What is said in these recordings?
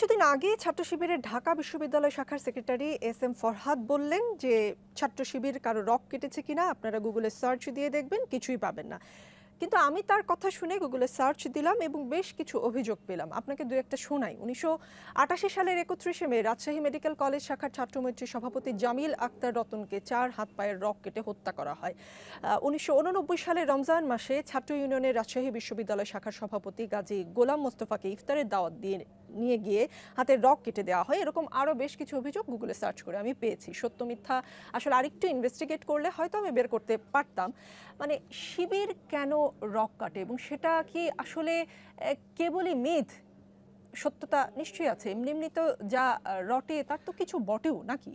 কিছুদিন আগে ছাত্র শিবিরের ঢাকা বিশ্ববিদ্যালয় শাখার সেক্রেটারি এস এম ফরহাদ বললেন যে ছাত্র শিবির কারো রক কেটেছে কিনা আপনারা গুগলে সার্চ দিয়ে দেখবেন, কিছুই পাবেন না। কিন্তু আমি তার কথা শুনে গুগলে সার্চ দিলাম এবং বেশ কিছু অভিযোগ পেলাম। আপনাকে দু একটা শোনাই। 1988 সালের 31শে মে রাজশাহী মেডিকেল কলেজ শাখার ছাত্রমৈত্রী সভাপতি জামিল আক্তার রতনকে 4 হাত পায়ের রক কেটে হত্যা করা হয়। 1989 সালের রমজান মাসে ছাত্র ইউনিয়নের রাজশাহী বিশ্ববিদ্যালয় শাখার সভাপতি গাজী গোলাম মোস্তফাকে ইফতারের দাওয়াত নিয়ে গিয়ে হাতের রক কেটে দেওয়া হয়। এরকম আরও বেশ কিছু অভিযোগ গুগলে সার্চ করে আমি পেয়েছি। সত্য মিথ্যা আসলে আরেকটু ইনভেস্টিগেট করলে হয়তো আমি বের করতে পারতাম। মানে শিবির কেন রক কাটে এবং সেটা কি আসলে কেবলই মিথ? সত্যতা নিশ্চয়ই আছে। এমনি এমনি তো যা রটে তার তো কিছু বটেও নাকি?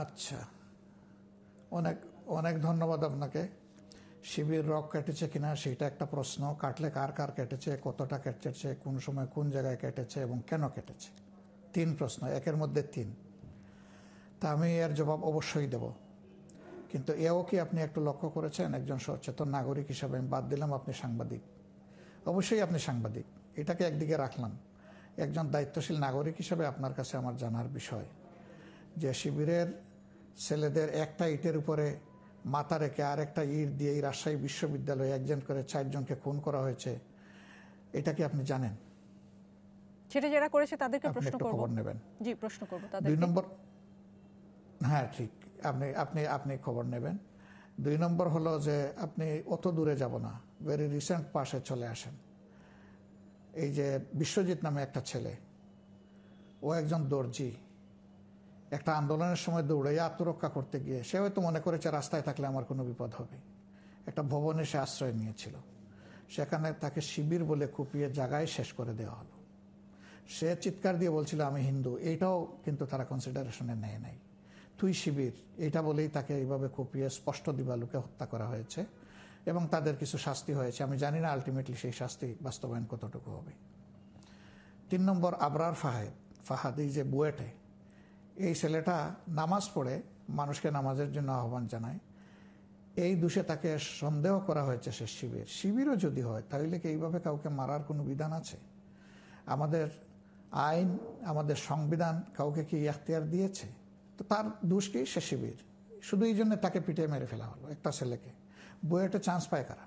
আচ্ছা, অনেক অনেক ধন্যবাদ আপনাকে। শিবির রক কেটেছে কিনা সেটা একটা প্রশ্ন। কাটলে কার কার কেটেছে, কতটা কেটেছে, কোন সময় কোন জায়গায় কেটেছে এবং কেন কেটেছে, 3 প্রশ্ন, একের মধ্যে 3। তা আমি এর জবাব অবশ্যই দেব। কিন্তু এও কি আপনি একটু লক্ষ্য করেছেন, একজন সচেতন নাগরিক হিসাবে আমি বাদ দিলাম আপনি সাংবাদিক, অবশ্যই আপনি সাংবাদিক, এটাকে একদিকে রাখলাম। একজন দায়িত্বশীল নাগরিক হিসাবে আপনার কাছে আমার জানার বিষয় যে শিবিরের ছেলেদের একটা ইটের উপরে মাথা রেখে আর একটা ইট দিয়ে এই রাজশাহী বিশ্ববিদ্যালয়ে একজন করে 4 জনকে খুন করা হয়েছে, এটা কি আপনি জানেন? সেটা যারা করেছে তাদেরকে প্রশ্ন করব। খবর নেবেন। জি, প্রশ্ন করব তাদেরকে। 2 নম্বর, হ্যাঁ ঠিক, আপনি খবর নেবেন। 2 নম্বর হলো যে আপনি অত দূরে যাব না, ভেরি রিসেন্ট পাশে চলে আসেন। এই যে বিশ্বজিৎ নামে একটা ছেলে, ও একজন দর্জি, একটা আন্দোলনের সময় দৌড়ে আত্মরক্ষা করতে গিয়ে সে হয়তো মনে করেছে রাস্তায় থাকলে আমার কোনো বিপদ হবে, একটা ভবনে সে আশ্রয় নিয়েছিল। সেখানে তাকে শিবির বলে কুপিয়ে জায়গায় শেষ করে দেওয়া হলো। সে চিৎকার দিয়ে বলছিল আমি হিন্দু, এইটাও কিন্তু তারা কনসিডারেশনে নেয় নাই। তুই শিবির, এইটা বলেই তাকে এইভাবে কুপিয়ে স্পষ্ট দিবালুকে হত্যা করা হয়েছে এবং তাদের কিছু শাস্তি হয়েছে। আমি জানি না আলটিমেটলি সেই শাস্তি বাস্তবায়ন কতটুকু হবে। 3 নম্বর, আবরার ফাহাদ, এই যে বুয়েটে, এই ছেলেটা নামাজ পড়ে মানুষকে নামাজের জন্য আহ্বান জানায়। এই দোষে তাকে সন্দেহ করা হয়েছে সে শিবিরও যদি হয় তাহলে কি এইভাবে কাউকে মারার কোনো বিধান আছে? আমাদের আইন, আমাদের সংবিধান কাউকে কি এখতিয়ার দিয়েছে? তো তার দোষ কি? সে শিবির। শুধু এই জন্য তাকে পিটিয়ে মেরে ফেলা হলো একটা ছেলেকে। বুয়েটে চান্স পায় কারা?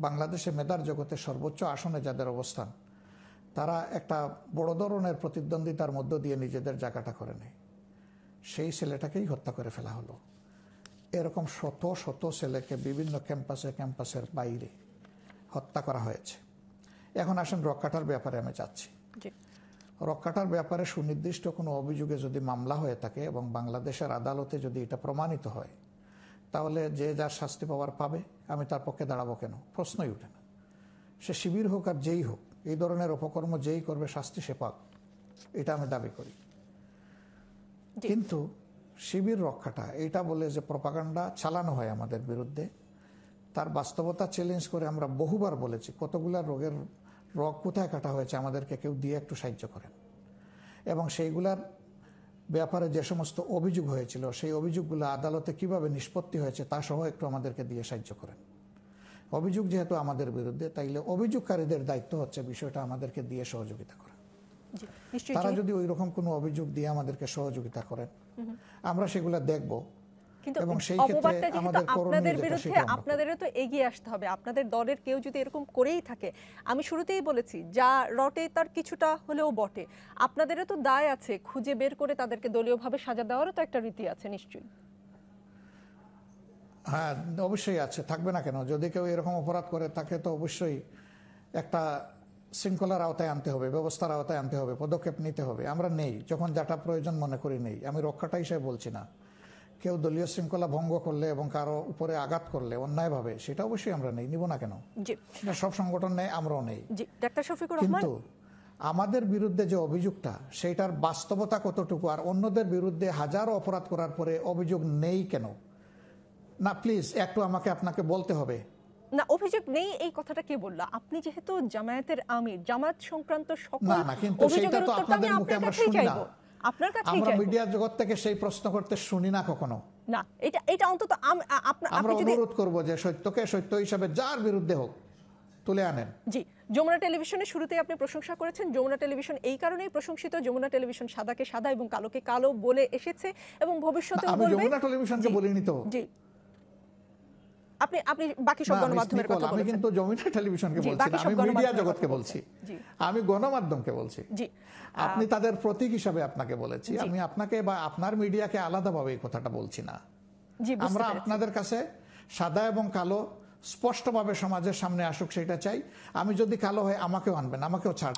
বাংলাদেশে মেধার জগতে সর্বোচ্চ আসনে যাদের অবস্থান, তারা একটা বড় ধরনের প্রতিদ্বন্দ্বিতার মধ্য দিয়ে নিজেদের জায়গাটা করে নেয়। সেই ছেলেটাকেই হত্যা করে ফেলা হলো। এরকম শত শত ছেলেকে বিভিন্ন ক্যাম্পাসের বাইরে হত্যা করা হয়েছে। এখন আসেন রক কাটার ব্যাপারে আমি যাচ্ছি। রক কাটার ব্যাপারে সুনির্দিষ্ট কোনো অভিযোগে যদি মামলা হয়ে থাকে এবং বাংলাদেশের আদালতে যদি এটা প্রমাণিত হয়, তাহলে যে যার শাস্তি পাওয়ার পাবে। আমি তার পক্ষে দাঁড়াবো কেন? প্রশ্নই উঠে না। সে শিবির হোক আর যেই হোক, এই ধরনের অপকর্ম যেই করবে শাস্তি সে পাক, এটা আমি দাবি করি। কিন্তু শিবির রক্ষাটা এইটা বলে যে প্রপাগান্ডা চালানো হয় আমাদের বিরুদ্ধে, তার বাস্তবতা চ্যালেঞ্জ করে আমরা বহুবার বলেছি কতগুলা রোগের রগ কোথায় কাটা হয়েছে আমাদেরকে কেউ দিয়ে একটু সাহায্য করেন। এবং সেইগুলার ব্যাপারে যে সমস্ত অভিযোগ হয়েছিল সেই অভিযোগগুলো আদালতে কিভাবে নিষ্পত্তি হয়েছে তা সহ একটু আমাদেরকে দিয়ে সাহায্য করেন। অভিযোগ যেহেতু আমাদের বিরুদ্ধে, তাইলে অভিযোগকারীদের দায়িত্ব হচ্ছে বিষয়টা আমাদেরকে দিয়ে সহযোগিতা করা। তারা যদি ওই রকম কোনো অভিযোগ দিয়ে আমাদেরকে সহযোগিতা করেন, আমরা সেগুলো দেখব। কিন্তু এবং সেই ক্ষেত্রে আমাদের আপনাদের বিরুদ্ধে আপনাদেরও তো এগিয়ে আসতে হবে। আপনাদের দলের কেউ যদি এরকম করেই থাকে, আমি শুরুতেই বলেছি যা রটে তার কিছুটা হলেও বটে, আপনাদেরও তো দায় আছে খুঁজে বের করে তাদেরকে দলীয়ভাবে সাজা দেওয়ারও তো একটা রীতি আছে নিশ্চয়ই। হ্যাঁ, অবশ্যই আছে, থাকবে না কেন? যদি কেউ এরকম অপরাধ করে তাকে তো অবশ্যই একটা শৃঙ্খলার আওতায় আনতে হবে, ব্যবস্থার আওতায় আনতে হবে, পদক্ষেপ নিতে হবে। আমরা নেই, যখন যেটা প্রয়োজন মনে করি নেই। আমি রক্ষাটা হিসেবে বলছি না। কেউ দলীয় শৃঙ্খলা ভঙ্গ করলে এবং কারো উপরে আঘাত করলে অন্যায়ভাবে, সেটা অবশ্যই আমরা নেই, নিব না কেন? সব সংগঠন নেই, আমরাও নেই। কিন্তু আমাদের বিরুদ্ধে যে অভিযোগটা, সেটার বাস্তবতা কতটুকু, আর অন্যদের বিরুদ্ধে হাজারো অপরাধ করার পরে অভিযোগ নেই কেন? না প্লিজ একটু আপনাকে বলতে হবে। না, অভিযোগ নেই এই কথাটা কে বলল? আপনি যেহেতু জামায়াতের আমির, জামায়াত সংক্রান্ত সকল অভিযোগের উত্তরটা আমি আপনার কাছেই চাইবো। আপনার কাছেই আমরা মিডিয়া জগৎ থেকে সেই প্রশ্ন করতে শুনি না কখনো। না, এটা অন্তত আমরা অনুরোধ করব যে সত্যকে সত্য হিসাবে যার বিরুদ্ধে হোক তুলে আনেন। জি। যমুনা টেলিভিশনের শুরুতেই আপনি প্রশংসা করেছেন। যমুনা টেলিভিশন এই কারণেই প্রশংসিত, যমুনা টেলিভিশন সাদাকে সাদা এবং কালোকে কালো বলে এসেছে এবং ভবিষ্যতেও আমি বলবে। যমুনা টেলিভিশনকে বলিনি তো। জি, আপনি আপনি বাকি সব গণমাধ্যমের কথা আমি বলেছেন। কিন্তু যমুনা টেলিভিশনকে জি, বলছি বাকি না, সব আমি মিডিয়া গণমাধ্যমের জগৎকে কথা বলছি, জি। আমি গণমাধ্যমকে বলছি। জি, আপনি তাদের প্রতীক হিসাবে আপনাকে বলেছি, আমি আপনাকে বা আপনার মিডিয়াকে আলাদাভাবে এই কথাটা বলছি না। জি, বুঝতে আমরা পেরেছি। আপনাদের কাছে সাদা এবং কালো স্পষ্টভাবে সমাজের সামনে আসুক সেটা চাই। আমি যদি কালো হয় আমাকেও আনবেন, আমাকেও ছাড়